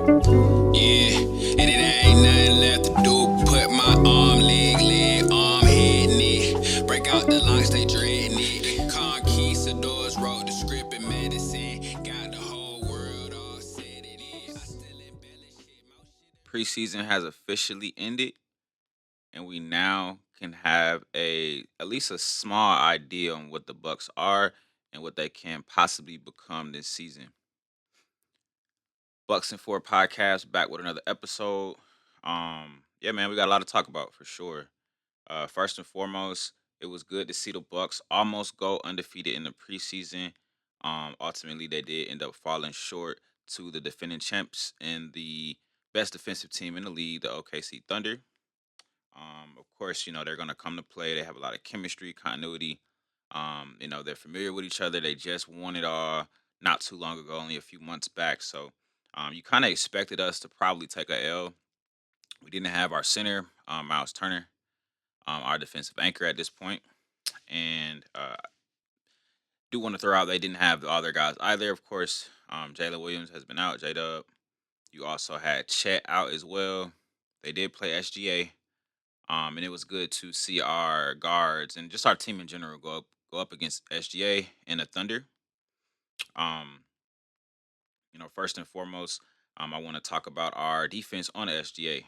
Yeah, and it ain't nothing left to do. Put my leg, arm, head, neck. Break out the locks, they dreading it. Conquistadors wrote the script in medicine. Got the whole world all set it is. I still embellish it. Preseason has officially ended, and we now can have a at least a small idea on what the Bucks are and what they can possibly become this season. Bucks and Four podcast back with another episode. Yeah, man, we got a lot to talk about for sure. First and foremost, it was good to see the Bucks almost go undefeated in the preseason. Ultimately, they did end up falling short to the defending champs and the best defensive team in the league, the OKC Thunder. Of course, they're going to come to play. They have a lot of chemistry, continuity. They're familiar with each other. They just won it all not too long ago, only a few months back. So you kind of expected us to probably take a L. We didn't have our center, Miles Turner, our defensive anchor at this point. And do want to throw out they didn't have all their guys either. Of course, Jalen Williams has been out, J Dub. You also had Chet out as well. They did play SGA. And it was good to see our guards and just our team in general go up against SGA and the Thunder. Um, First and foremost, I want to talk about our defense on the SGA.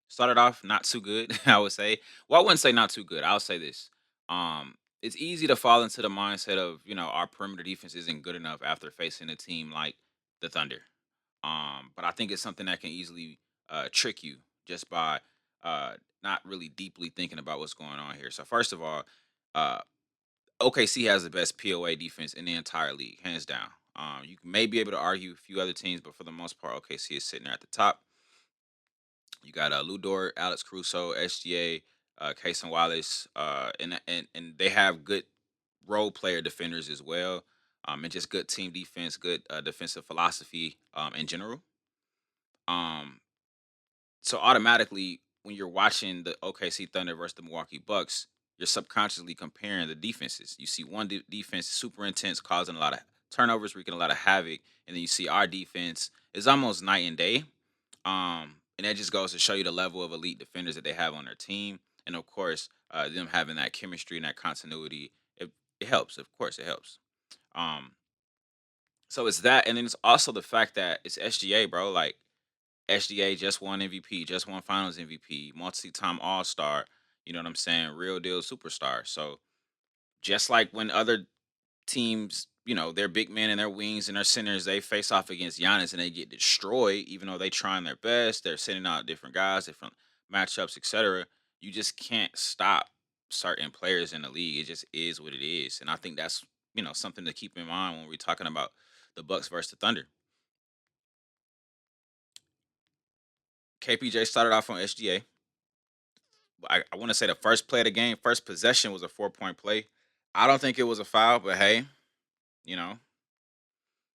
Started off not too good, I would say. Well, I wouldn't say not too good. I'll say this. It's easy to fall into the mindset of, our perimeter defense isn't good enough after facing a team like the Thunder. But I think it's something that can easily trick you just by uh, not really deeply thinking about what's going on here. So first of all, uh, OKC has the best POA defense in the entire league, hands down. You may be able to argue a few other teams, but for the most part, OKC is sitting there at the top. You got Lou Dort, Alex Caruso, SGA, Kason Wallace, and they have good role player defenders as well, and just good team defense, good defensive philosophy in general. Um, so automatically, when you're watching the OKC Thunder versus the Milwaukee Bucks, you're subconsciously comparing the defenses. You see one defense super intense, causing a lot of turnovers, wreaking a lot of havoc, and then you see our defense is almost night and day. And that just goes to show you the level of elite defenders that they have on their team, and of course, them having that chemistry and that continuity. It helps, of course, it helps. Um, so it's that, and then it's also the fact that it's SGA, bro. Like SGA just won MVP, just won Finals MVP, multi-time All Star. You know what I'm saying? Real deal superstar. So just like when other teams, their big men and their wings and their centers, they face off against Giannis and they get destroyed, even though they trying their best. They're sending out different guys, different matchups, etc. You just can't stop certain players in the league. It just is what it is, and I think that's something to keep in mind when we're talking about the Bucks versus the Thunder. KPJ started off on SGA. I want to say the first play of the game, first possession was a 4-point play. I don't think it was a foul, but hey, you know,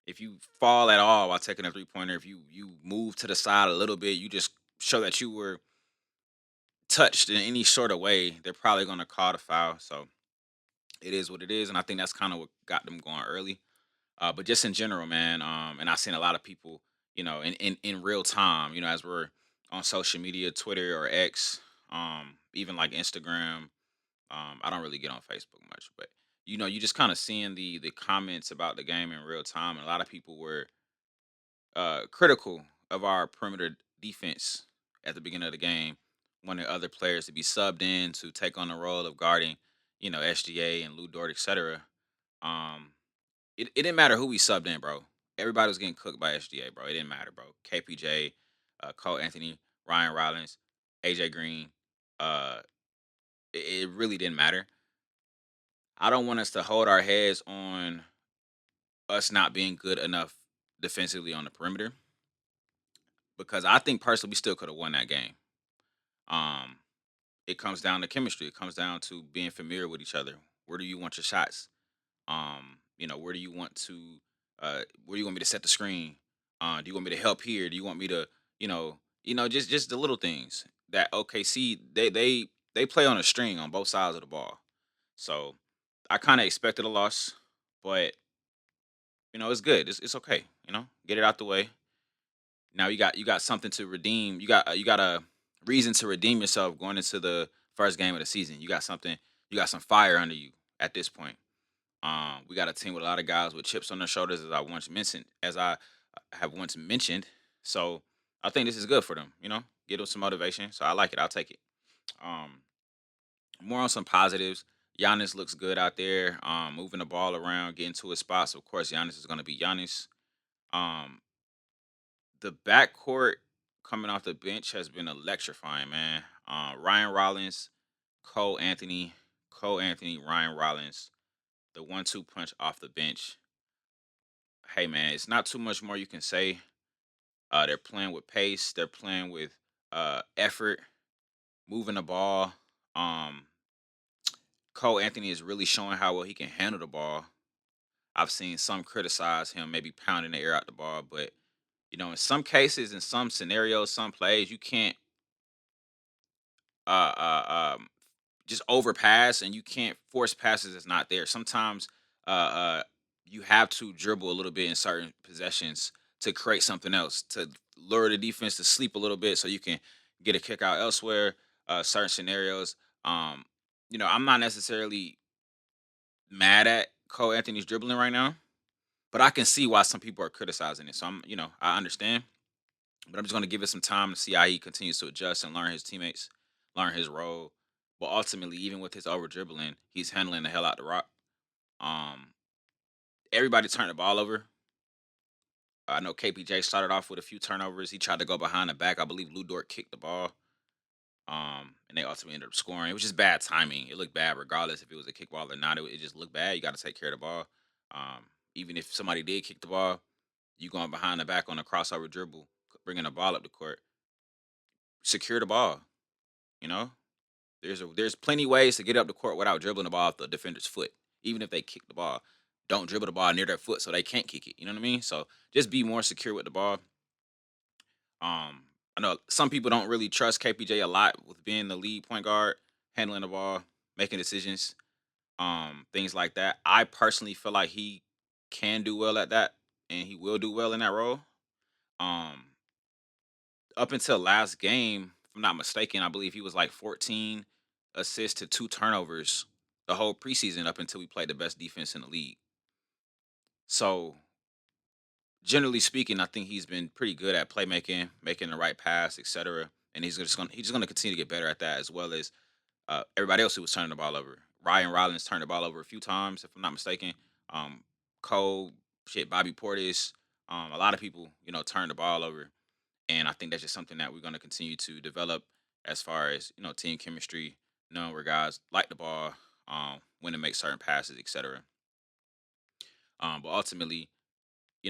if you fall at all while taking a 3-pointer, if you move to the side a little bit, you just show that you were touched in any sort of way, they're probably going to call the foul. So it is what it is, and I think that's kind of what got them going early. But just in general, man, and I've seen a lot of people, in real time, as we're on social media, Twitter or X, even like Instagram. I don't really get on Facebook much, but you just kind of seeing the comments about the game in real time, and a lot of people were critical of our perimeter defense at the beginning of the game, wanting other players to be subbed in to take on the role of guarding, SGA and Lou Dort, etc. Um, it didn't matter who we subbed in, bro. Everybody was getting cooked by SGA, bro. It didn't matter, bro. KPJ, Cole Anthony, Ryan Rollins, AJ Green. Uh, it really didn't matter. I don't want us to hold our heads on us not being good enough defensively on the perimeter because I think personally we still could have won that game. Um, it comes down to chemistry. It comes down to being familiar with each other. Where do you want your shots? Where do you want to where do you want me to set the screen? Do you want me to help here? Do you want me to, just the little things that OKC they play on a string on both sides of the ball. So I kind of expected a loss, but it's good. It's okay. Get it out the way. Now you got something to redeem. You got a reason to redeem yourself going into the first game of the season. You got something. You got some fire under you at this point. We got a team with a lot of guys with chips on their shoulders, as I have once mentioned. So I think this is good for them. Give them some motivation. So I like it. I'll take it. Um, More on some positives. Giannis looks good out there, moving the ball around, getting to his spots. Of course, Giannis is going to be Giannis. Um, the backcourt coming off the bench has been electrifying, man. Ryan Rollins, Cole Anthony, Ryan Rollins, the 1-2 punch off the bench. Hey, man, it's not too much more you can say. They're playing with pace. They're playing with effort, moving the ball. Um, Cole Anthony is really showing how well he can handle the ball. I've seen some criticize him maybe pounding the air out the ball, but in some cases, in some scenarios, some plays, you can't uh, uh, um, just overpass, and you can't force passes that's not there. Sometimes uh, uh, you have to dribble a little bit in certain possessions to create something else, to lure the defense to sleep a little bit so you can get a kick out elsewhere. Certain scenarios. Um, I'm not necessarily mad at Cole Anthony's dribbling right now, but I can see why some people are criticizing it. So I understand, but I'm just going to give it some time to see how he continues to adjust and learn his teammates, learn his role. But ultimately, even with his over dribbling, he's handling the hell out the rock. Um, Everybody turned the ball over. I know KPJ started off with a few turnovers. He tried to go behind the back. I believe Lou Dort kicked the ball. And they ultimately ended up scoring. It was just bad timing. It looked bad regardless if it was a kickball or not. It just looked bad. You got to take care of the ball. Um, Even if somebody did kick the ball, you going behind the back on a crossover dribble, bringing the ball up the court, secure the ball. You know, there's plenty ways to get up the court without dribbling the ball off the defender's foot. Even if they kick the ball, don't dribble the ball near their foot so they can't kick it. You know what I mean? So just be more secure with the ball. I know some people don't really trust KPJ a lot with being the lead point guard, handling the ball, making decisions, things like that. I personally feel like he can do well at that, and he will do well in that role. Um, Up until last game, if I'm not mistaken, I believe he was like 14 assists to 2 turnovers the whole preseason up until we played the best defense in the league. So generally speaking, I think he's been pretty good at playmaking, making the right pass, etc. And he's just gonna continue to get better at that, as well as everybody else who was turning the ball over. Ryan Rollins turned the ball over a few times, if I'm not mistaken. Um, Cole, shit, Bobby Portis, a lot of people, turned the ball over, and I think that's just something that we're going to continue to develop as far as team chemistry, knowing where guys like the ball, when to make certain passes, etc. But ultimately,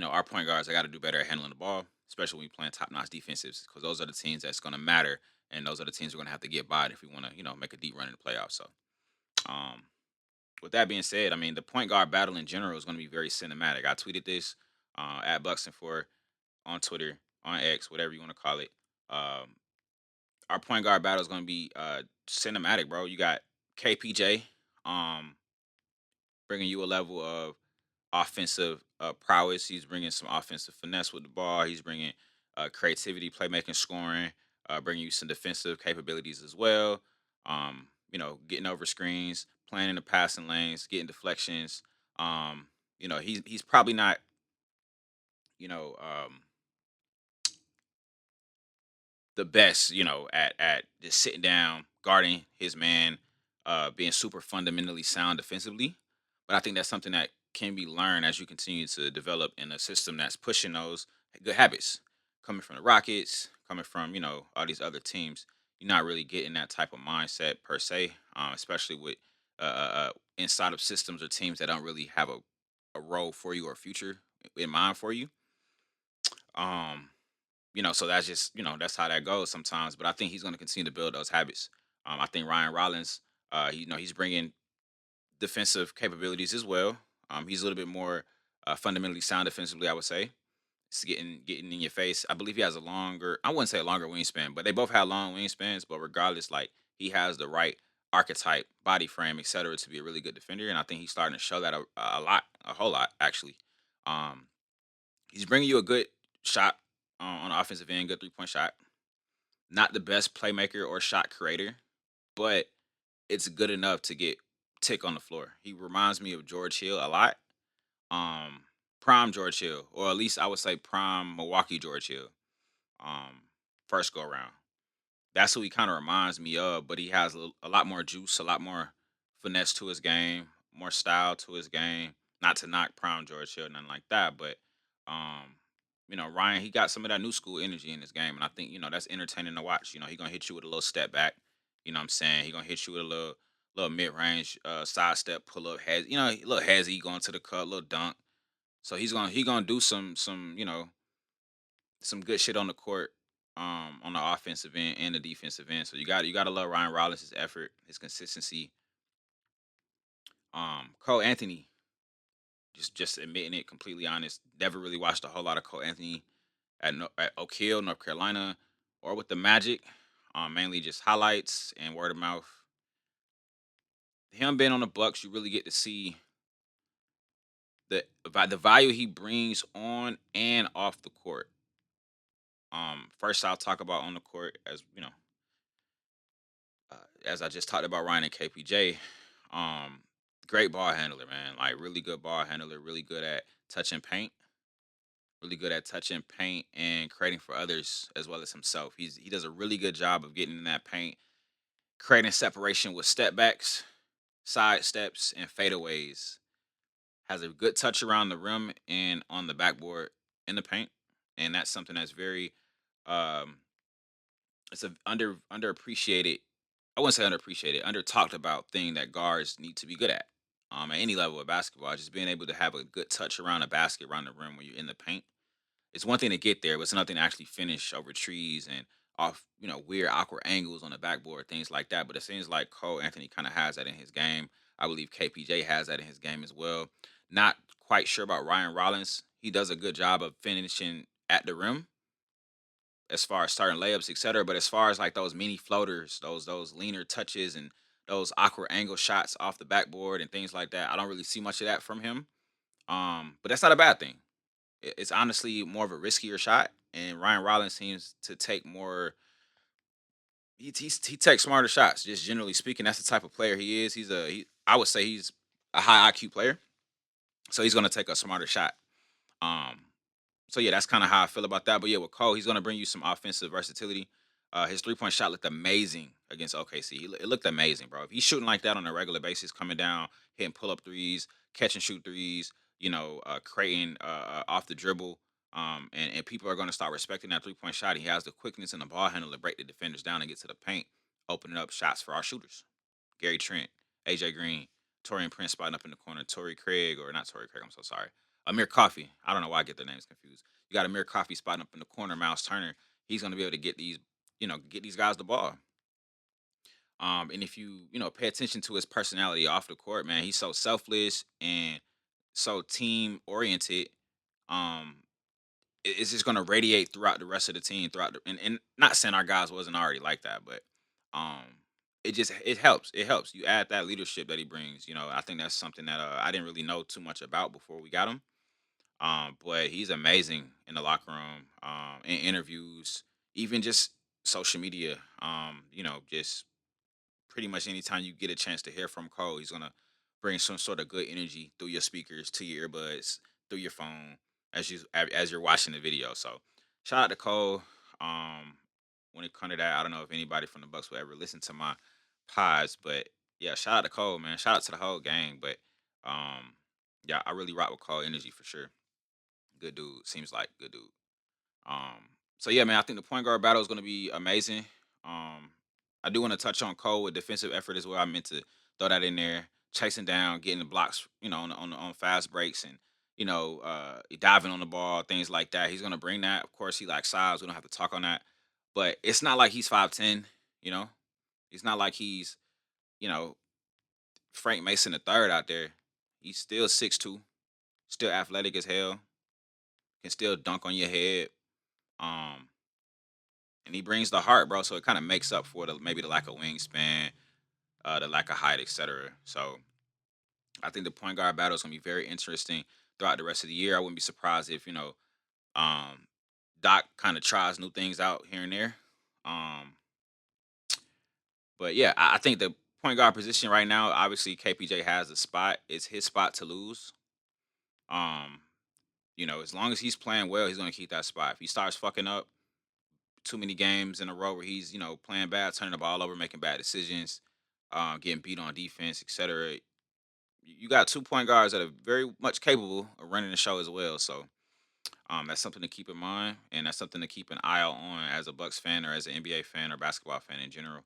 our point guards, they got to do better at handling the ball, especially when we playing top notch defensives, because those are the teams that's going to matter, and those are the teams we're going to have to get by if we want to, make a deep run in the playoffs. So, um, with that being said, I mean the point guard battle in general is going to be very cinematic. I tweeted this at Buxton for on Twitter, on X, whatever you want to call it. Um, our point guard battle is going to be cinematic, bro. You got KPJ um, bringing you a level of offensive prowess. He's bringing some offensive finesse with the ball. He's bringing creativity, playmaking, scoring, bringing you some defensive capabilities as well. Getting over screens, playing in the passing lanes, getting deflections. He's probably not, you know, um, the best, at just sitting down, guarding his man, being super fundamentally sound defensively. But I think that's something that can be learned as you continue to develop in a system that's pushing those good habits. Coming from the Rockets, coming from all these other teams, you're not really getting that type of mindset per se, especially with inside of systems or teams that don't really have a role for you or a future in mind for you. Um, so that's just that's how that goes sometimes. But I think he's going to continue to build those habits. I think Ryan Rollins, he's bringing defensive capabilities as well. He's a little bit more fundamentally sound defensively, I would say. It's getting in your face. I believe he has a longer, I wouldn't say a longer wingspan, but they both have long wingspans. But regardless, like he has the right archetype, body frame, etc., to be a really good defender. And I think he's starting to show that a lot, a whole lot actually. Um, he's bringing you a good shot. on the offensive end, good 3-point shot. Not the best playmaker or shot creator, but it's good enough to get tick on the floor. He reminds me of George Hill a lot. Um, Prime George Hill, or at least I would say prime Milwaukee George Hill. Um, First go around. That's who he kind of reminds me of, but he has a lot more juice, a lot more finesse to his game, more style to his game. Not to knock Prime George Hill, nothing like that, but um, Ryan, he got some of that new school energy in his game, and I think that's entertaining to watch. He gonna hit you with a little step back. You know what I'm saying? He gonna hit you with a little mid range side step pull up, has a little hezzy going to the cut, little dunk. So he gonna do some some good shit on the court, on the offensive end and the defensive end. So you got to love Ryan Rollins' effort, his consistency. Cole Anthony, just admitting it, completely honest. Never really watched a whole lot of Cole Anthony at Oak Hill, North Carolina, or with the Magic. Mainly just highlights and word of mouth. Him being on the Bucks, you really get to see the value he brings on and off the court. First I'll talk about on the court, as I just talked about Ryan and KPJ. Um, Great ball handler, man. Like really good ball handler, really good at touching paint, really good at touching paint and creating for others as well as himself. He does a really good job of getting in that paint, creating separation with step backs, side steps, and fadeaways. Has a good touch around the rim and on the backboard in the paint, and that's something that's very um it's a underappreciated. I wouldn't say underappreciated, under talked about thing that guards need to be good at any level of basketball. Just being able to have a good touch around a basket, around the rim when you're in the paint. It's one thing to get there, but it's another thing to actually finish over trees and off, weird, awkward angles on the backboard, things like that. But it seems like Cole Anthony kind of has that in his game. I believe KPJ has that in his game as well. Not quite sure about Ryan Rollins. He does a good job of finishing at the rim, as far as starting layups, etc. But as far as like those mini floaters, those leaner touches and those awkward angle shots off the backboard and things like that, I don't really see much of that from him. But that's not a bad thing. It's honestly more of a riskier shot, and Ryan Rollins seems to take more. He takes smarter shots. Just generally speaking, that's the type of player he is. I would say he's a high IQ player, so he's going to take a smarter shot. Um, so yeah, that's kind of how I feel about that. But yeah, with Cole, he's going to bring you some offensive versatility. His 3-point shot looked amazing against OKC. It looked amazing, bro. If he's shooting like that on a regular basis, coming down, hitting pull up threes, catch and shoot threes, creating off the dribble, and people are going to start respecting that 3-point shot. He has the quickness and the ball handle to break the defenders down and get to the paint, opening up shots for our shooters. Gary Trent, AJ Green, Torian Prince spotting up in the corner, Torrey Craig, or not Torrey Craig, I'm so sorry. Amir Coffee. I don't know why I get their names confused. You got Amir Coffee spotting up in the corner, Miles Turner. He's going to be able to get these guys the ball. And if pay attention to his personality off the court, man, he's so selfless and so team oriented. Um, it's just gonna radiate throughout the rest of the team, and not saying our guys wasn't already like that, but um, it helps. It helps. You add that leadership that he brings. I think that's something that I didn't really know too much about before we got him. But he's amazing in the locker room, in interviews, even just social media. Just pretty much anytime you get a chance to hear from Cole, he's gonna bring some sort of good energy through your speakers, to your earbuds, through your phone as you're watching the video. So shout out to Cole. Um, when it comes to that, I don't know if anybody from the Bucks will ever listen to my pods, but yeah, shout out to Cole, man. Shout out to the whole gang. But um, yeah, I really rock with Cole energy for sure. Good dude. Seems like good dude. So yeah, man, I think the point guard battle is going to be amazing. I do want to touch on Cole with defensive effort as well. I meant to throw that in there, chasing down, getting the blocks, on fast breaks, and diving on the ball, things like that. He's going to bring that. Of course, he likes size. We don't have to talk on that, but it's not like he's 5'10". You know, it's not like he's you know Frank Mason the third out there. He's still 6'2", still athletic as hell, can still dunk on your head. Um, and he brings the heart, bro. So it kind of makes up for maybe the lack of wingspan, the lack of height, etc. So I think the point guard battle is gonna be very interesting throughout the rest of the year. I wouldn't be surprised if um Doc kind of tries new things out here and there. Um, but yeah, I think the point guard position right now, obviously KPJ has a spot. It's his spot to lose. Um, as long as he's playing well, he's gonna keep that spot. If he starts fucking up too many games in a row where he's, playing bad, turning the ball over, making bad decisions, getting beat on defense, etc. You got 2 point guards that are very much capable of running the show as well. So that's something to keep in mind, and that's something to keep an eye out on as a Bucks fan or as an NBA fan or basketball fan in general.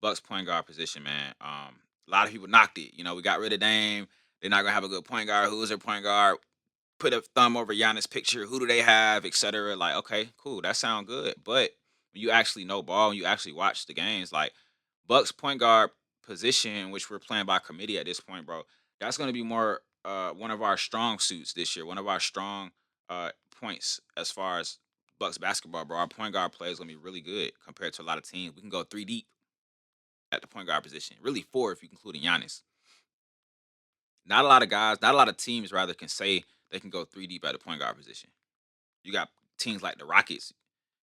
Bucks point guard position, man. A lot of people knocked it. We got rid of Dame. They're not gonna have a good point guard. Who is their point guard? Put a thumb over Giannis' picture. Who do they have, etc. Like, okay, cool, that sound good. But when you actually know ball, and you actually watch the games, like Bucks point guard position, which we're playing by committee at this point, bro. That's going to be more one of our strong suits this year. One of our strong points as far as Bucks basketball, bro. Our point guard play is going to be really good compared to a lot of teams. We can go 3 deep at the point guard position. Really 4 if you include Giannis. Not a lot of guys, not a lot of teams rather can say they can go 3 deep at the point guard position. You got teams like the Rockets.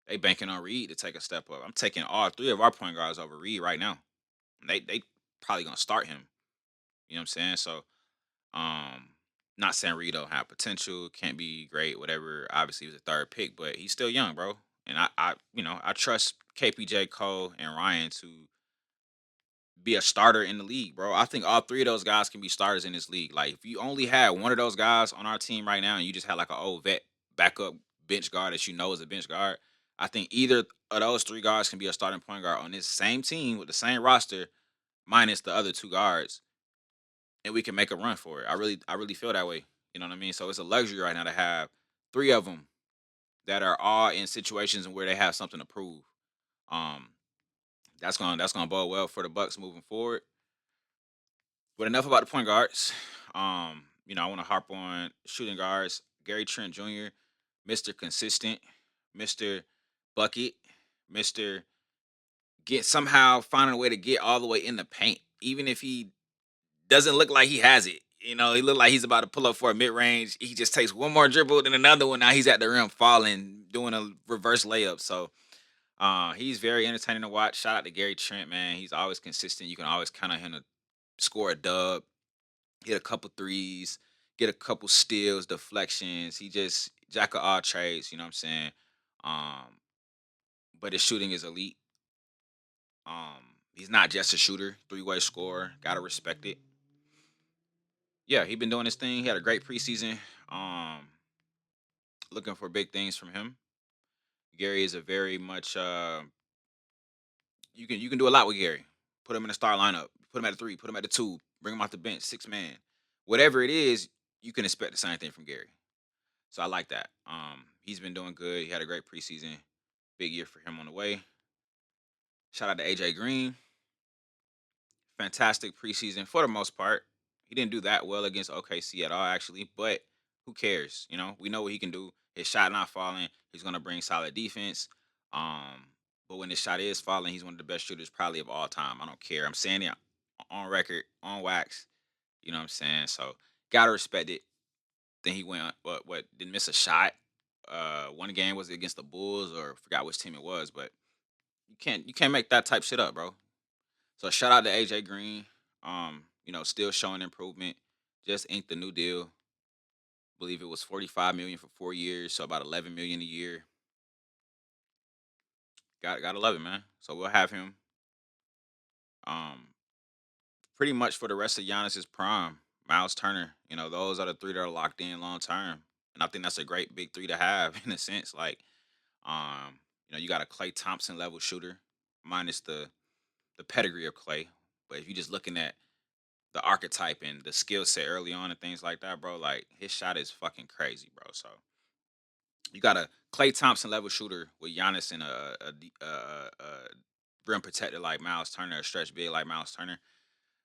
They banking on Reed to take a step up. I'm taking all 3 of our point guards over Reed right now. They probably gonna start him. You know what I'm saying? So, um, not saying Reed don't have potential, can't be great, whatever. Obviously, he was a 3rd pick, but he's still young, bro. And I trust KPJ, Cole, and Ryan to be a starter in the league, bro. I think all 3 of those guys can be starters in this league. Like, if you only had one of those guys on our team right now, and you just had like an old vet backup bench guard that is a bench guard, I think either of those 3 guards can be a starting point guard on this same team with the same roster, minus the other 2 guards, and we can make a run for it. I really feel that way. You know what I mean? So it's a luxury right now to have 3 of them that are all in situations where they have something to prove. Um, that's gonna bode well for the Bucks moving forward. But enough about the point guards. I want to harp on shooting guards. Gary Trent Jr., Mr. Consistent, Mr. Bucket, Mr. Get somehow finding a way to get all the way in the paint, even if he doesn't look like he has it. He looked like he's about to pull up for a mid range. He just takes one more dribble, then another one. Now he's at the rim, falling, doing a reverse layup. So he's very entertaining to watch. Shout out to Gary Trent, man. He's always consistent. You can always count on him to score a dub, hit a couple threes, get a couple steals, deflections. He just jack of all trades. You know what I'm saying? Um, but his shooting is elite. He's not just a shooter, 3-way scorer. Gotta respect it. Yeah, he been doing his thing. He had a great preseason. Um, Looking for big things from him. Gary is a very much you can do a lot with Gary. Put him in a star lineup. Put him at a 3. Put him at a 2. Bring him off the bench, 6 man. Whatever it is, you can expect the same thing from Gary. So I like that. He's been doing good. He had a great preseason. Big year for him on the way. Shout out to AJ Green. Fantastic preseason for the most part. He didn't do that well against OKC at all, actually, but who cares? We know what he can do. His shot not falling. He's gonna bring solid defense. But when his shot is falling, he's one of the best shooters probably of all time. I don't care. I'm saying it on record, on wax. You know what I'm saying? So gotta respect it. Then he went what didn't miss a shot. One game was against the Bulls or forgot which team it was, but you can't make that type shit up, bro. So shout out to AJ Green. Still showing improvement. Just inked the new deal. Believe it was 45 million for 4 years, so about 11 million a year. Gotta love it, man. So we'll have him um pretty much for the rest of Giannis's prime. Miles Turner, those are the 3 that are locked in long term. And I think that's a great big 3 to have in a sense. Like, you got a Clay Thompson level shooter, minus the pedigree of Clay. But if you're just looking at the archetype and the skill set early on and things like that, bro, like his shot is fucking crazy, bro. So you got a Clay Thompson level shooter with Giannis and a rim protector like Miles Turner, a stretch big like Miles Turner.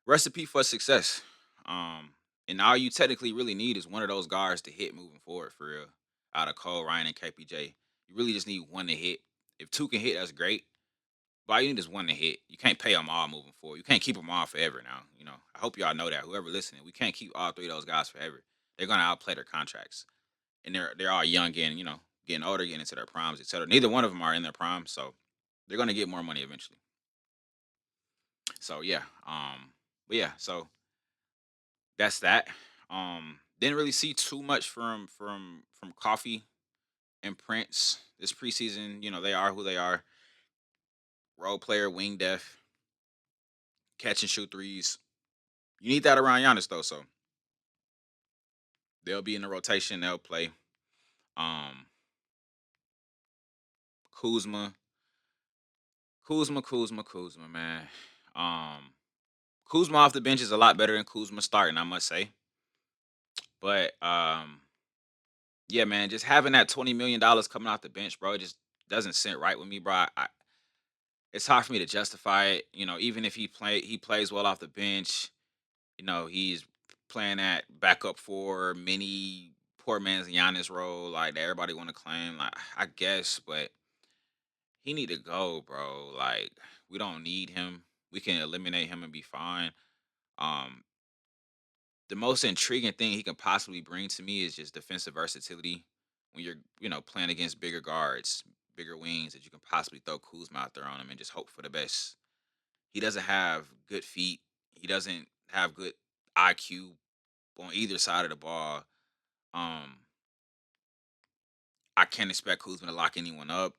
Recipe for success. Um, and all you technically really need is one of those guards to hit moving forward for real. Out of Cole, Ryan, and KPJ, you really just need one to hit. If 2 can hit, that's great. But all you need is one to hit. You can't pay them all moving forward. You can't keep them all forever now. I hope y'all know that. Whoever listening, we can't keep all 3 of those guys forever. They're gonna outplay their contracts, and they're all young and getting older, getting into their primes, etc. Neither one of them are in their prime, so they're gonna get more money eventually. So yeah, but yeah, so that's that. Didn't really see too much from Coffee and Prince this preseason. You know, they are who they are. Role player, wing def, catch and shoot threes. You need that around Giannis though, so they'll be in the rotation. They'll play. Um, Kuzma, Kuzma, man. Um, Kuzma off the bench is a lot better than Kuzma starting, I must say. But yeah, man, just having that $20 million coming off the bench, bro, it just doesn't sit right with me, bro. It's hard for me to justify it. You know, even if he plays well off the bench. You know, he's playing that backup for mini poor man's Giannis role, like that everybody want to claim. Like I guess, but he need to go, bro. Like we don't need him. We can eliminate him and be fine. Um, the most intriguing thing he can possibly bring to me is just defensive versatility. When you're, playing against bigger guards, bigger wings, that you can possibly throw Kuzma out there on him and just hope for the best. He doesn't have good feet. He doesn't have good IQ on either side of the ball. Um, I can't expect Kuzma to lock anyone up.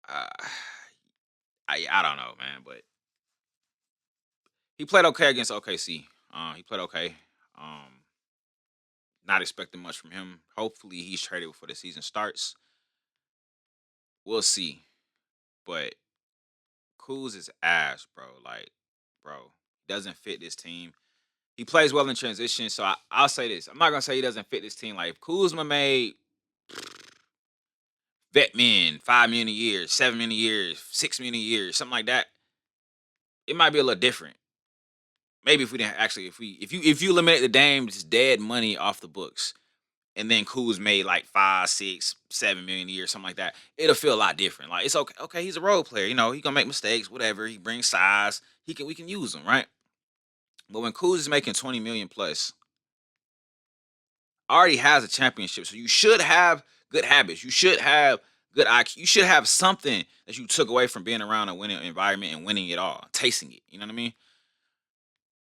Uh, I don't know, man, but he played okay against OKC. He played okay. Um, Not expecting much from him. Hopefully, he's traded before the season starts. We'll see. But Kuz is ass, bro. Like, bro, doesn't fit this team. He plays well in transition, so I'll say this. I'm not gonna say he doesn't fit this team. Like, if Kuzma made vet men 5 million a year, 7 million a year, 6 million a year, something like that, it might be a little different. Maybe if we didn't actually, if you eliminate the Dame's dead money off the books, and then Kuz made like 5, 6, 7 million a year, something like that, it'll feel a lot different. Like it's okay. Okay, he's a role player. You know, he gonna make mistakes, whatever. He brings size. We can use him, right? But when Kuz is making 20 million plus, already has a championship, so you should have good habits. You should have good IQ. You should have something that you took away from being around a winning environment and winning it all, tasting it. You know what I mean?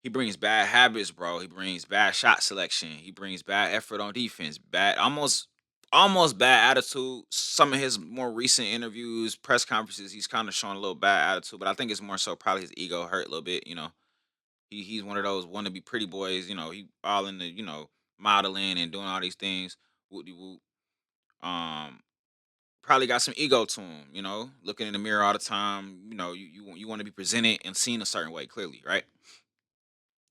He brings bad habits, bro. He brings bad shot selection. He brings bad effort on defense. Bad, almost bad attitude. Some of his more recent interviews, press conferences, he's kind of showing a little bad attitude. But I think it's more so probably his ego hurt a little bit. He's one of those wannabe pretty boys. He all in the modeling and doing all these things. Whoop de whoop. Um, Probably got some ego to him. Looking in the mirror all the time. You want to be presented and seen a certain way. Clearly, right?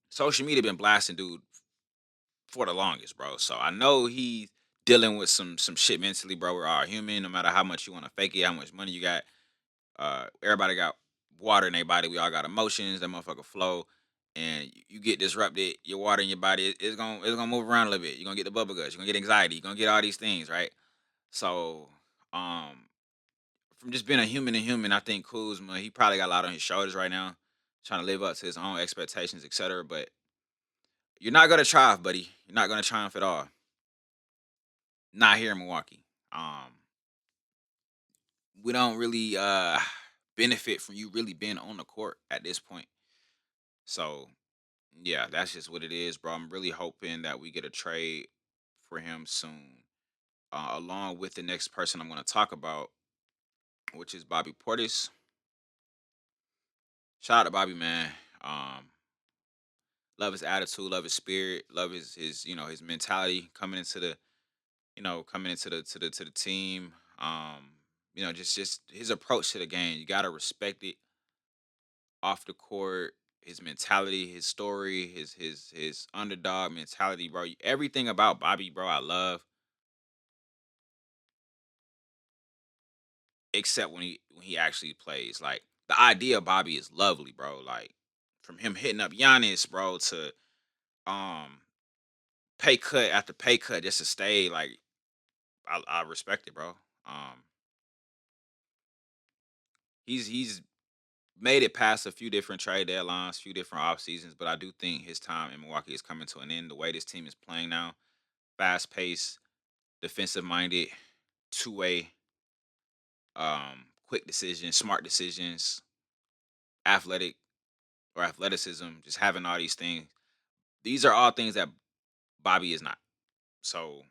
Social media been blasting dude for the longest, bro. So I know he's dealing with some shit mentally, bro. We're all human, no matter how much you want to fake it, how much money you got. Everybody got water in their body. We all got emotions. That motherfucker flow. And you get disrupted, your water in your body, it's gonna move around a little bit. You're gonna get the bubble guts, you're gonna get anxiety, you're gonna get all these things, right? So, from just being a human to human, I think Kuzma, he probably got a lot on his shoulders right now, trying to live up to his own expectations, etc. But you're not gonna triumph, buddy. You're not gonna triumph at all. Not here in Milwaukee. We don't really benefit from you really being on the court at this point. So yeah, that's just what it is, bro. I'm really hoping that we get a trade for him soon, along with the next person I'm going to talk about, which is Bobby Portis. Shout out to Bobby, man. Um, love his attitude, love his spirit, love his his mentality coming into the team. Just his approach to the game. You gotta respect it off the court. His mentality, his story, his underdog mentality, bro. Everything about Bobby, bro, I love, except when he actually plays. Like the idea of Bobby is lovely, bro. Like from him hitting up Giannis, bro, to um pay cut after pay cut just to stay. Like I respect it, bro. Um, he's made it past a few different trade deadlines, few different off seasons, but I do think his time in Milwaukee is coming to an end. The way this team is playing now, fast paced. defensive minded, two way, quick decisions, smart decisions, athletic or athleticism, just having all these things. These are all things that Bobby is not. So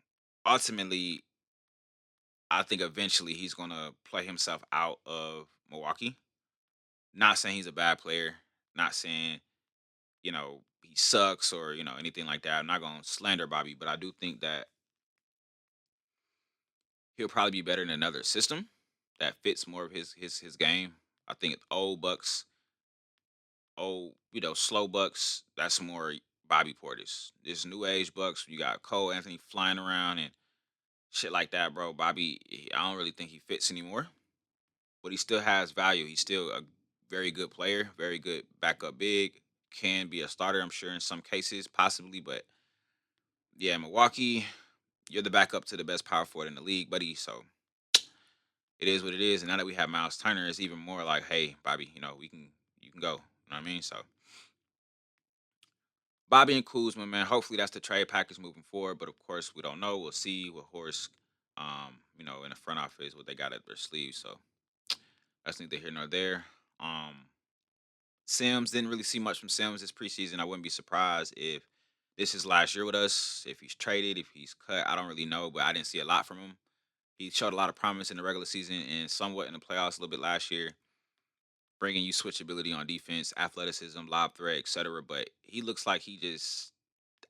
ultimately, I think eventually he's gonna play himself out of Milwaukee. Not saying he's a bad player, not saying, he sucks or, anything like that. I'm not gonna slander Bobby, but I do think that he'll probably be better in another system that fits more of his game. I think old Bucks, old, slow Bucks, that's more Bobby Portis. This new age Bucks, you got Cole Anthony flying around and shit like that, bro. Bobby, I don't really think he fits anymore, but he still has value. He's still a very good player, very good backup big. Can be a starter, I'm sure, in some cases, possibly. But yeah, Milwaukee, you're the backup to the best power forward in the league, buddy. So it is what it is. And now that we have Miles Turner, it's even more like, hey, Bobby, you can go. You know what I mean? So Bobby and Kuzma, man. Hopefully that's the trade package moving forward. But of course, we don't know. We'll see what Horse, in the front office, what they got at their sleeves. So that's neither here nor there. Um, Sims didn't really see much from Sims this preseason. I wouldn't be surprised if this is last year with us. If he's traded, if he's cut, I don't really know. But I didn't see a lot from him. He showed a lot of promise in the regular season and somewhat in the playoffs a little bit last year, bringing you switchability on defense, athleticism, lob threat, etc. But he looks like he just,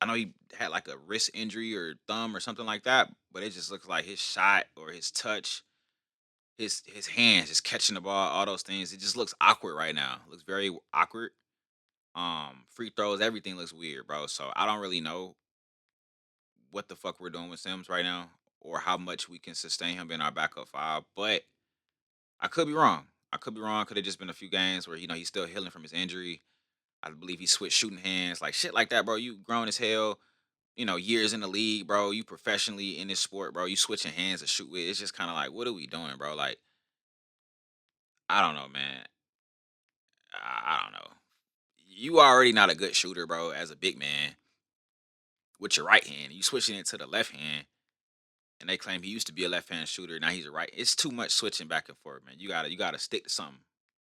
I know he had like a wrist injury or thumb or something like that, but it just looks like his shot or his touch, his hands, just catching the ball, all those things. It just looks awkward right now. It looks very awkward. Free throws, everything looks weird, bro. So I don't really know what the fuck we're doing with Sims right now or how much we can sustain him being our backup five. But I could be wrong. I could be wrong. Could have just been a few games where he's still healing from his injury. I believe he switched shooting hands, like shit like that, bro. You grown as hell. Years in the league, bro. You professionally in this sport, bro. You switching hands to shoot with. It's just kind of like, what are we doing, bro? Like, I don't know, man. I don't know. You already not a good shooter, bro. As a big man with your right hand, you switching it to the left hand, and they claim he used to be a left hand shooter. Now he's a right. It's too much switching back and forth, man. You gotta stick to something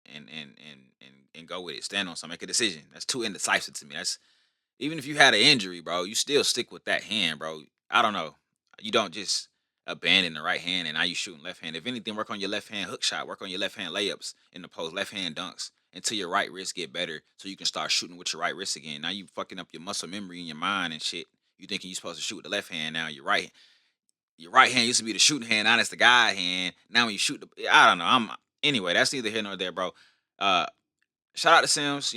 and go with it. Stand on something. Make a decision. That's too indecisive to me. That's even if you had an injury, bro, you still stick with that hand, bro. I don't know. You don't just abandon the right hand and now you shooting left hand. If anything, work on your left hand hook shot. Work on your left hand layups in the post. Left hand dunks until your right wrist get better, so you can start shooting with your right wrist again. Now you fucking up your muscle memory in your mind and shit. You thinking you supposed to shoot with the left hand now. Your right hand used to be the shooting hand. Now it's the guide hand. Now when you shoot I don't know. Anyway. That's neither here nor there, bro. Uh, Shout out to Sims.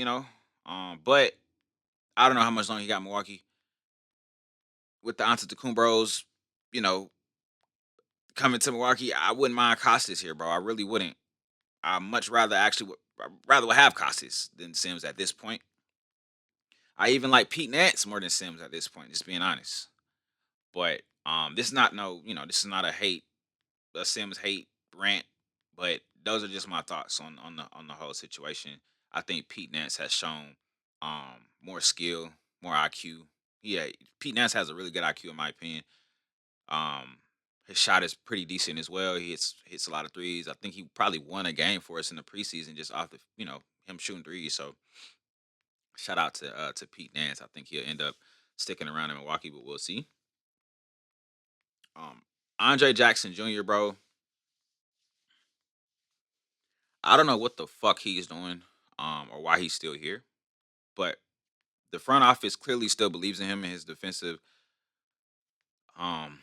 But I don't know how much longer he got in Milwaukee with the Antetokounmpos, you know, coming to Milwaukee. I wouldn't mind Costas here, bro. I really wouldn't. I much rather I'd rather would have Costas than Sims at this point. I even like Pete Nance more than Sims at this point, just being honest. But this is not no, this is not a Sims hate rant, but those are just my thoughts on the whole situation. I think Pete Nance has shown more skill, more IQ. Yeah, Pete Nance has a really good IQ in my opinion. Um, his shot is pretty decent as well. He hits a lot of threes. I think he probably won a game for us in the preseason just off the him shooting threes. So shout out to Pete Nance. I think he'll end up sticking around in Milwaukee, but we'll see. Um, Andre Jackson Jr., bro. I don't know what the fuck he's doing, or why he's still here, but the front office clearly still believes in him and his defensive um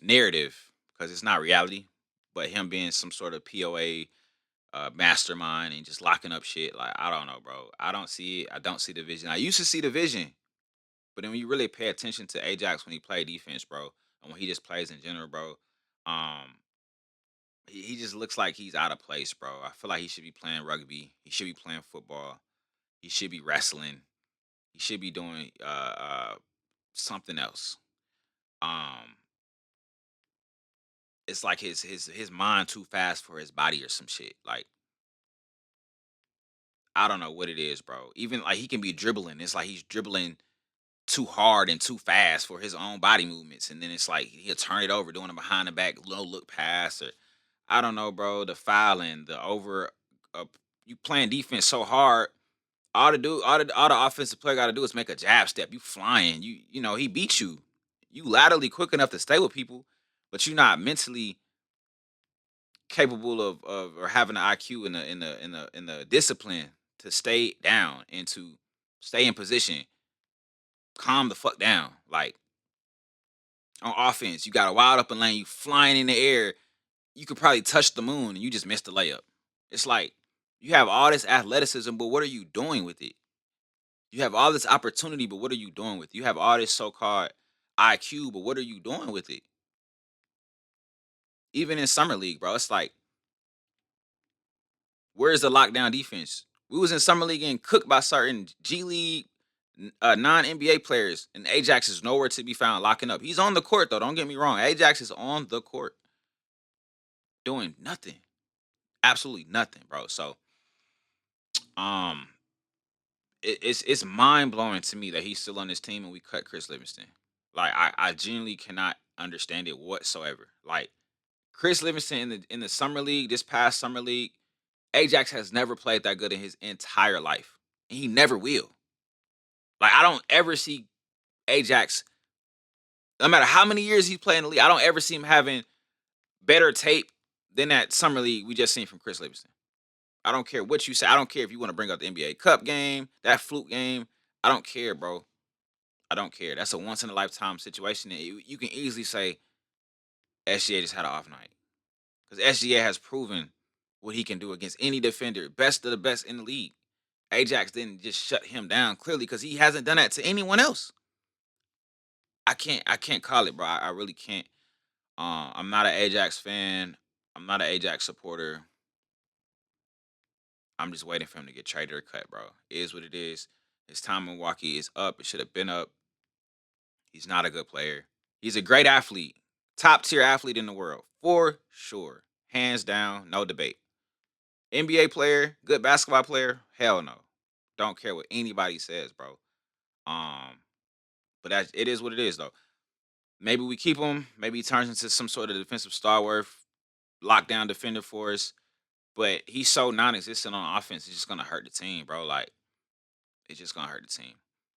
narrative because it's not reality, but him being some sort of POA mastermind and just locking up shit. Like I don't know, bro. I don't see it. I don't see the vision. I used to see the vision, but then when you really pay attention to Ajax when he played defense, bro, and when he just plays in general, bro, um, he just looks like he's out of place, bro. I feel like he should be playing rugby. He should be playing football. He should be wrestling. He should be doing something else. Um, it's like his mind too fast for his body or some shit. Like I don't know what it is, bro. Even like he can be dribbling. It's like he's dribbling too hard and too fast for his own body movements, and then it's like he'll turn it over, doing a behind the back low look pass, or I don't know, bro. The fouling, the over, uh, you playing defense so hard. All the offensive player got to do is make a jab step. You flying, he beat you. You laterally quick enough to stay with people, but you're not mentally capable of or having the IQ and the discipline to stay down and to stay in position, calm the fuck down. Like on offense, you got a wide open lane, you flying in the air, you could probably touch the moon and you just missed the layup. It's like you have all this athleticism, but what are you doing with it? You have all this opportunity, but what are you doing with it? You have all this so-called IQ, but what are you doing with it? Even in summer league, bro, it's like, where's the lockdown defense? We was in summer league getting cooked by certain G League non NBA players, and Ajax is nowhere to be found locking up. He's on the court though. Don't get me wrong. Ajax is on the court doing nothing, absolutely nothing, bro. So, um, it's mind blowing to me that he's still on this team and we cut Chris Livingston. Like I genuinely cannot understand it whatsoever. Like Chris Livingston in the summer league, this past summer league, Ajax has never played that good in his entire life, and he never will. Like I don't ever see Ajax, no matter how many years he's playing in the league, I don't ever see him having better tape than that summer league we just seen from Chris Livingston. I don't care what you say. I don't care if you want to bring up the NBA Cup game, that fluke game. I don't care, bro. I don't care. That's a once in a lifetime situation. And you can easily say SGA just had an off night because SGA has proven what he can do against any defender, best of the best in the league. Ajax didn't just shut him down clearly because he hasn't done that to anyone else. I can't call it, bro. I really can't. I'm not an Ajax fan. I'm not an Ajax supporter. I'm just waiting for him to get traded or cut, bro. It is what it is. His time in Milwaukee is up. It should have been up. He's not a good player. He's a great athlete, top tier athlete in the world for sure, hands down, no debate. NBA player, good basketball player, hell no. Don't care what anybody says, bro. Um, but it is what it is, though. Maybe we keep him. Maybe he turns into some sort of defensive stalwart, lockdown defender for us. But he's so non-existent on offense. It's just gonna hurt the team, bro. Like it's just gonna hurt the team.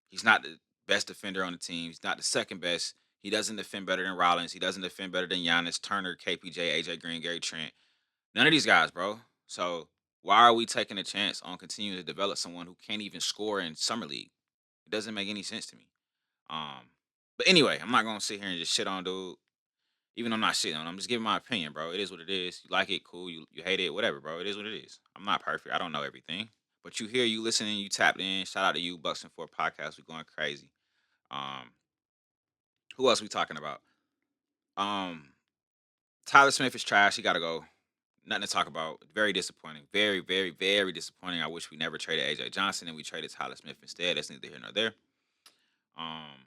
He's not the best defender on the team. He's not the second best. He doesn't defend better than Rollins. He doesn't defend better than Giannis, Turner, KPJ, AJ Green, Gary Trent. None of these guys, bro. So why are we taking a chance on continuing to develop someone who can't even score in summer league? It doesn't make any sense to me. Um, but anyway, I'm not gonna sit here and just shit on dude. Even though I'm not shitting on him, I'm just giving my opinion, bro. It is what it is. You like it, cool. You hate it, whatever, bro. It is what it is. I'm not perfect. I don't know everything. But you here, you listening, you tapped in. Shout out to you, Bucks and Four Podcast. We're going crazy. Um, who else we talking about? Um, Tyler Smith is trash. He gotta go. Nothing to talk about. Very disappointing. Very, very, very disappointing. I wish we never traded AJ Johnson and we traded Tyler Smith instead. That's neither here nor there. Um,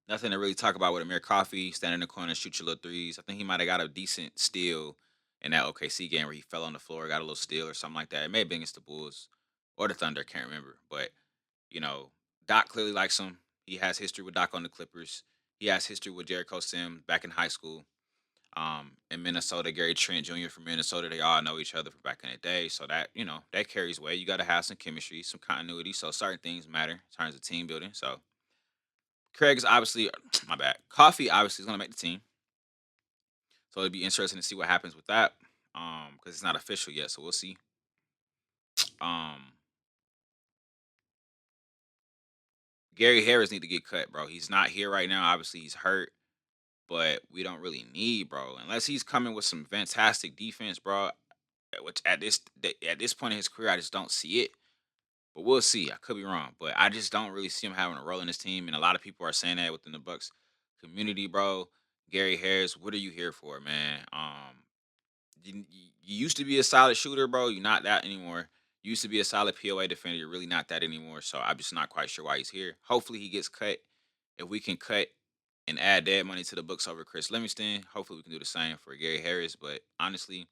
Nothing to really talk about with Amir Coffee. Stand in the corner, shoot your little threes. I think he might have got a decent steal in that OKC game where he fell on the floor, got a little steal or something like that. It may have been against the Bulls or the Thunder. Can't remember. But, you know, Doc clearly likes him. He has history with Doc on the Clippers. He has history with Jericho Sims back in high school. In Minnesota, Gary Trent Jr. from Minnesota, they all know each other from back in the day. So that, that carries weight. You got to have some chemistry, some continuity. So certain things matter in terms of team building. So Craig's obviously, my bad. Coffee obviously is going to make the team. So it'd be interesting to see what happens with that. Because it's not official yet. So we'll see. Um, Gary Harris need to get cut, bro. He's not here right now. Obviously, he's hurt. But we don't really need, bro. Unless he's coming with some fantastic defense, bro. Which at this point in his career, I just don't see it. But we'll see. I could be wrong, but I just don't really see him having a role in this team. And a lot of people are saying that within the Bucks community, bro. Gary Harris, what are you here for, man? You used to be a solid shooter, bro. You're not that anymore. You used to be a solid POA defender. You're really not that anymore. So I'm just not quite sure why he's here. Hopefully he gets cut. If we can cut and add that money to the books over Chris Livingston, hopefully we can do the same for Gary Harris. But honestly,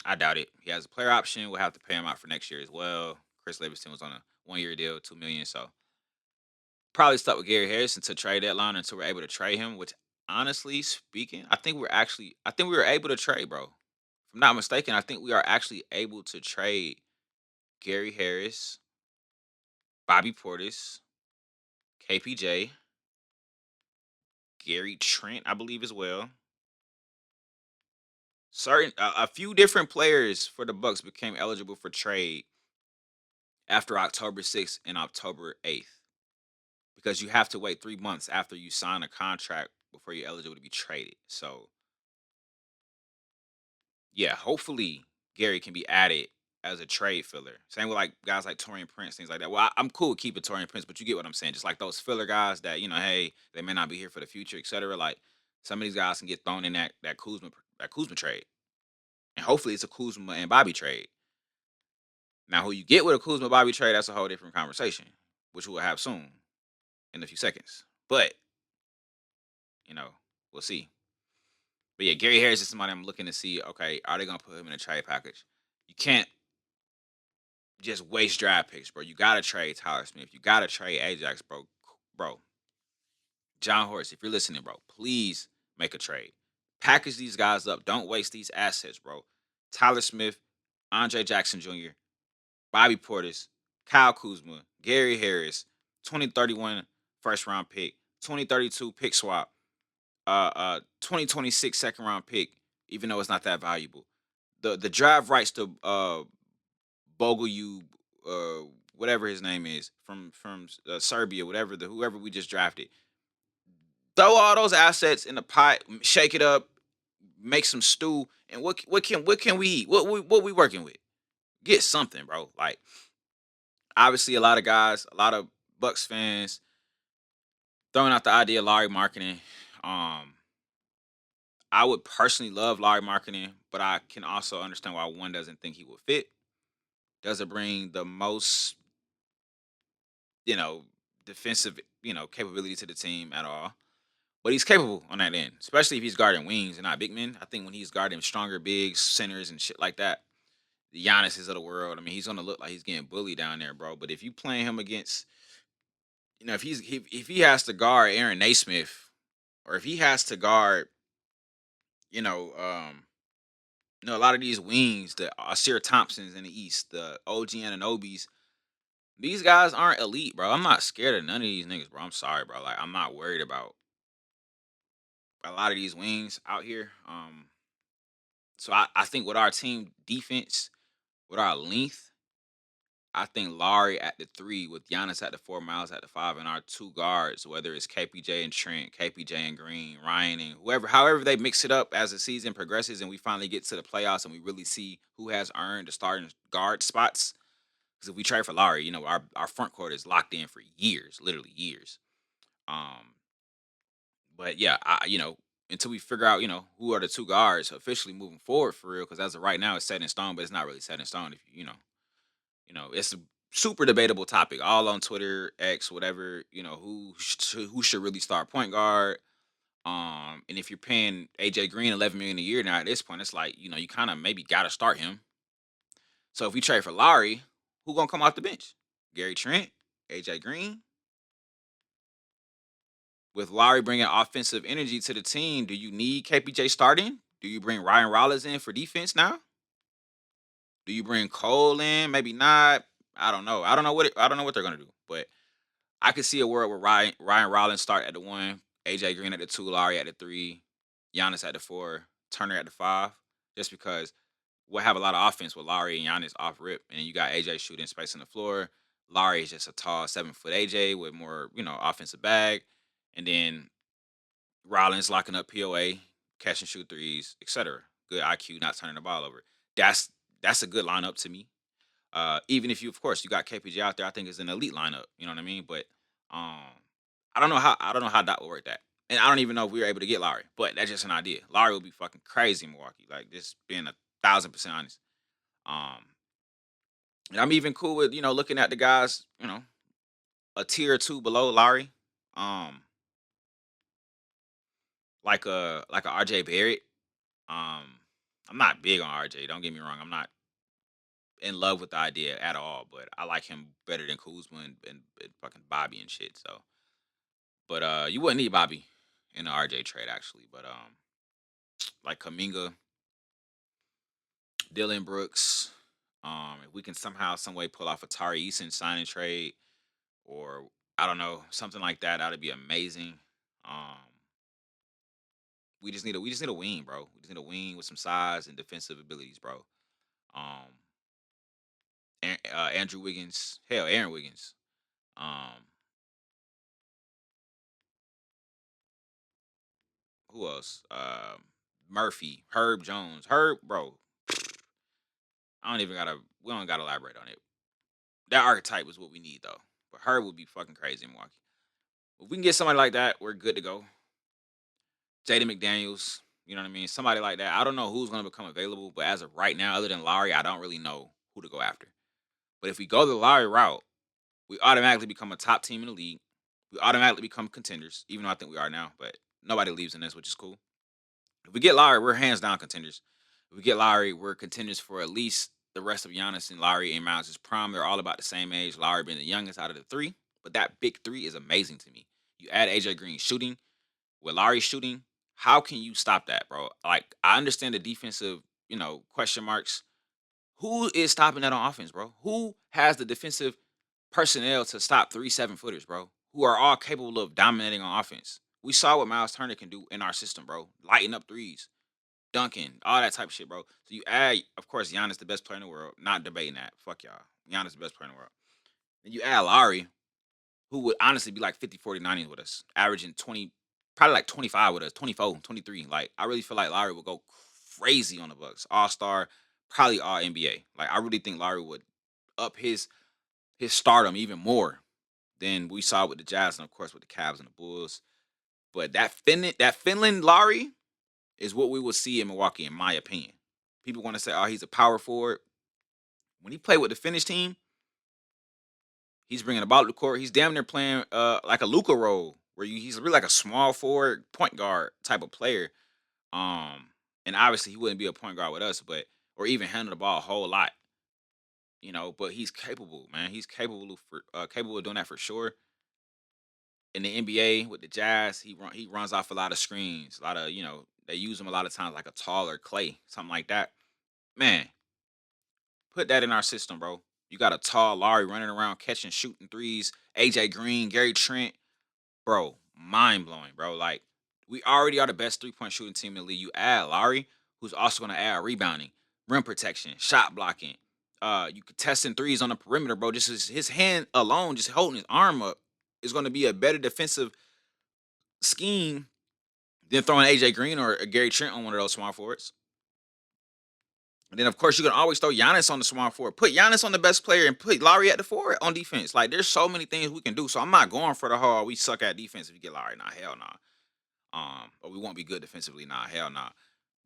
I doubt it. He has a player option. We'll have to pay him out for next year as well. Chris Livingston was on a 1 year deal, 2 million. So Probably stuck with Gary Harris until trade deadline until we're able to trade him. Which, honestly speaking, I think we were able to trade, bro. If I'm not mistaken, I think we are actually able to trade Gary Harris, Bobby Portis, KPJ, Gary Trent, I believe as well. A few different players for the Bucks became eligible for trade after October 6th and October 8th because you have to wait 3 months after you sign a contract before you're eligible to be traded. So yeah, hopefully Gary can be added as a trade filler. Same with like guys like Torian Prince, things like that. Well, I'm cool with keeping Torian Prince, but you get what I'm saying. Just like those filler guys that hey, they may not be here for the future, etc. Like some of these guys can get thrown in that Kuzma trade, and hopefully it's a Kuzma and Bobby trade. Now, who you get with a Kuzma Bobby trade, that's a whole different conversation, which we'll have soon in a few seconds. But you know, we'll see. But yeah, Gary Harris is somebody I'm looking to see. Okay, are they gonna put him in a trade package? You can't just waste draft picks, bro. You gotta trade Tyler Smith. You gotta trade Ajax, bro. Bro, John Horst, if you're listening, bro, please make a trade. Package these guys up. Don't waste these assets, bro. Tyler Smith, Andre Jackson Jr., Bobby Portis, Kyle Kuzma, Gary Harris, 2031 first round pick, 2032 pick swap, 2026 second round pick, even though it's not that valuable. The drive rights to Bogolyub, whatever his name is, from Serbia, whoever we just drafted. Throw all those assets in the pot, shake it up, make some stew, and what can we eat? What we working with? Get something, bro. Like obviously, a lot of guys, a lot of Bucks fans throwing out the idea of Lauri Markkanen. Um, I would personally love Lauri Markkanen, but I can also understand why one doesn't think he will fit. Doesn't bring the most, you know, defensive, capability to the team at all. But he's capable on that end, especially if he's guarding wings and not big men. I think when he's guarding stronger bigs, centers, and shit like that, the Giannis's of the world. I mean, he's gonna look like he's getting bullied down there, bro. But if you playing him against, if he has to guard Aaron Naismith, or if he has to guard, you know, um, a lot of these wings, the Asir Thompsons in the East, the OG Ananobis, these guys aren't elite, bro. I'm not scared of none of these niggas, bro. I'm sorry, bro. Like I'm not worried about a lot of these wings out here. So I think with our team defense, with our length, I think Laurie at the three, with Giannis at the four, Miles at the five, and our two guards, whether it's KPJ and Trent, KPJ and Green, Ryan, and whoever, however they mix it up as the season progresses and we finally get to the playoffs and we really see who has earned the starting guard spots. Because if we trade for Laurie, our front court is locked in for years, literally years. Um, but yeah, until we figure out, who are the two guards officially moving forward for real, because as of right now, it's set in stone, but it's not really set in stone. If it's a super debatable topic, all on Twitter, X, whatever. Who should really start point guard. And if you're paying AJ Green 11 million a year now at this point, it's like you kind of maybe got to start him. So if we trade for Lowry, who gonna come off the bench? Gary Trent, AJ Green. With Lowry bringing offensive energy to the team, do you need KPJ starting? Do you bring Ryan Rollins in for defense now? Do you bring Cole in? Maybe not. I don't know. I don't know what they're gonna do. But I could see a world where Ryan Rollins start at the one, AJ Green at the two, Lowry at the three, Giannis at the four, Turner at the five. Just because we'll have a lot of offense with Lowry and Giannis off rip, and then you got AJ shooting space on the floor. Lowry is just a tall 7 foot AJ with more, offensive bag. And then Rollins locking up POA, catch and shoot threes, etc. Good IQ, not turning the ball over. That's that's a good lineup to me. Even if of course, you got KPG out there, I think it's an elite lineup. You know what I mean? But um, I don't know how that would work that, and I don't even know if we were able to get Lowry. But that's just an idea. Lowry would be fucking crazy in Milwaukee. Like just being 1,000% honest. Um, and I'm even cool with looking at the guys, a tier or two below Lowry. Um, like a RJ Barrett. Um, I'm not big on RJ. Don't get me wrong. I'm not in love with the idea at all, but I like him better than Kuzma and fucking Bobby and shit. So, But you wouldn't need Bobby in the RJ trade actually. But like Kaminga, Dylan Brooks, if we can somehow, some way pull off a Tari Eason signing trade, or I don't know, something like that, that'd be amazing. Um, we just need a wing, bro. We just need a wing with some size and defensive abilities, bro. Um, Andrew Wiggins, hell, Aaron Wiggins. Um, who else? Murphy, Herb Jones, Herb, bro. I don't even gotta. We don't gotta elaborate on it. That archetype is what we need though. But Herb would be fucking crazy in Milwaukee. If we can get somebody like that, we're good to go. Jaden McDaniels, you know what I mean? Somebody like that. I don't know who's gonna become available, but as of right now, other than Lauri, I don't really know who to go after. But if we go the Lauri route, we automatically become a top team in the league. We automatically become contenders, even though I think we are now. But nobody leaves in this, which is cool. If we get Lowry, we're hands down contenders. If we get Lowry, we're contenders for at least the rest of Giannis and Lowry and Miles' prime. They're all about the same age. Lowry being the youngest out of the three, but that big three is amazing to me. You add AJ Green shooting with Lowry shooting. How can you stop that, bro? Like I understand the defensive, question marks. Who is stopping that on offense, bro? Who has the defensive personnel to stop 3 7-footers, bro? Who are all capable of dominating on offense? We saw what Miles Turner can do in our system, bro. Lighting up threes, dunking, all that type of shit, bro. So you add, of course, Giannis the best player in the world. Not debating that. Fuck y'all. Giannis the best player in the world. Then you add Lowry, who would honestly be like 50, 40, 90 with us, averaging 20, probably like 25 with us, 24, 23. Like, I really feel like Lowry would go crazy on the Bucks. All-star, probably all NBA. Like, I really think Lowry would up his stardom even more than we saw with the Jazz and of course with the Cavs and the Bulls. But that Finland Lowry is what we will see in Milwaukee, in my opinion. People want to say, "Oh, he's a power forward." When he played with the Finnish team, he's bringing the ball to the court. He's damn near playing like a Luca role, where he's really like a small forward, point guard type of player. Um, and obviously he wouldn't be a point guard with us, but or even handle the ball a whole lot, But he's capable, man. He's capable of doing that for sure. In the NBA with the Jazz, he runs off a lot of screens, a lot of they use him a lot of times like a taller Clay, something like that. Man, put that in our system, bro. You got a tall Laurie running around catching, shooting threes. AJ Green, Gary Trent, bro, mind blowing, bro. Like we already are the best 3 point shooting team in the league. You add Laurie, who's also going to add rebounding, rim protection, shot blocking. You could testing threes on the perimeter, bro. Just his hand alone, just holding his arm up, is going to be a better defensive scheme than throwing AJ Green or Gary Trent on one of those small forwards. And then of course you can always throw Giannis on the small forward. Put Giannis on the best player and put Lowry at the forward on defense. Like there's so many things we can do. So I'm not going for the whole we suck at defense if you get Lowry. Nah, hell nah. Or we won't be good defensively. Nah, hell nah.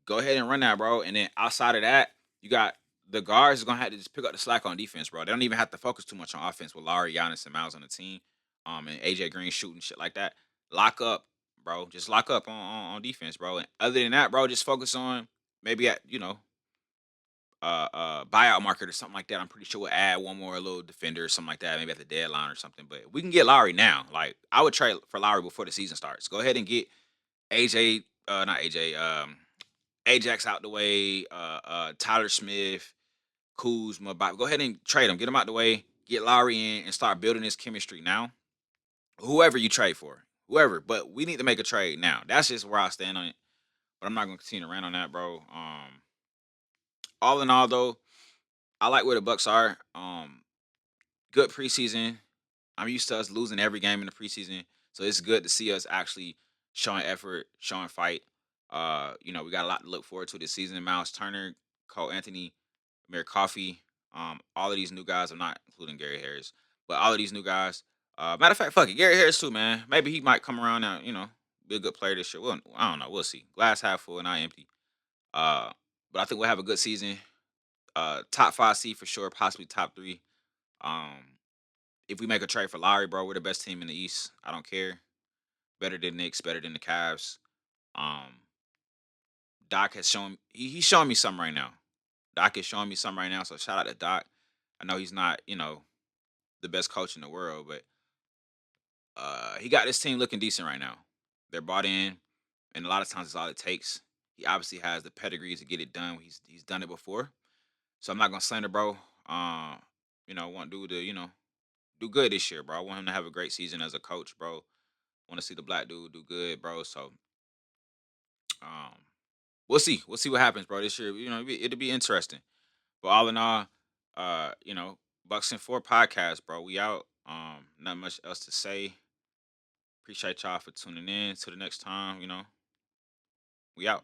Go ahead and run that, bro. And then outside of that, you got the guards are gonna have to just pick up the slack on defense, bro. They don't even have to focus too much on offense with Lowry, Giannis, and Miles on the team. And AJ Green shooting shit like that. Lock up, bro. Just lock up on defense, bro. And other than that, bro, just focus on maybe at buyout market or something like that. I'm pretty sure we'll add one more little defender or something like that, maybe at the deadline or something. But we can get Lowry now. Like I would trade for Lowry before the season starts. Go ahead and get AJ, not AJ, Ajax out the way, Tyler Smith, Kuzma. Go ahead and trade him. Get him out the way. Get Lowry in and start building this chemistry now. Whoever you trade for, whoever. But we need to make a trade now. That's just where I stand on it. But I'm not gonna continue to rant on that, bro. All in all, though, I like where the Bucks are. Good preseason. I'm used to us losing every game in the preseason, so it's good to see us actually showing effort, showing fight. We got a lot to look forward to this season. Miles Turner, Cole Anthony, Amir Coffey, all of these new guys. I'm not including Gary Harris, but all of these new guys. Matter of fact, fuck it, Gary Harris too, man. Maybe he might come around and be a good player this year. Well, I don't know. We'll see. Glass half full, not empty. Uh, but I think we'll have a good season. Top five seed for sure, possibly top three. Um, if we make a trade for Lowry, bro, we're the best team in the East. I don't care. Better than Knicks, better than the Cavs. Um, Doc has shown he's showing me something right now. Doc is showing me something right now. So shout out to Doc. I know he's not, the best coach in the world, but He got this team looking decent right now. They're bought in, and a lot of times it's all it takes. He obviously has the pedigree to get it done. He's done it before, so I'm not gonna slander bro. Want dude to do good this year, bro. I want him to have a great season as a coach, bro. Want to see the black dude do good, bro. So um, we'll see. We'll see what happens, bro. This year, it'll be interesting. But all in all, Bucks and Four podcast, bro. We out. Not much else to say. Appreciate y'all for tuning in. Till the next time, we out.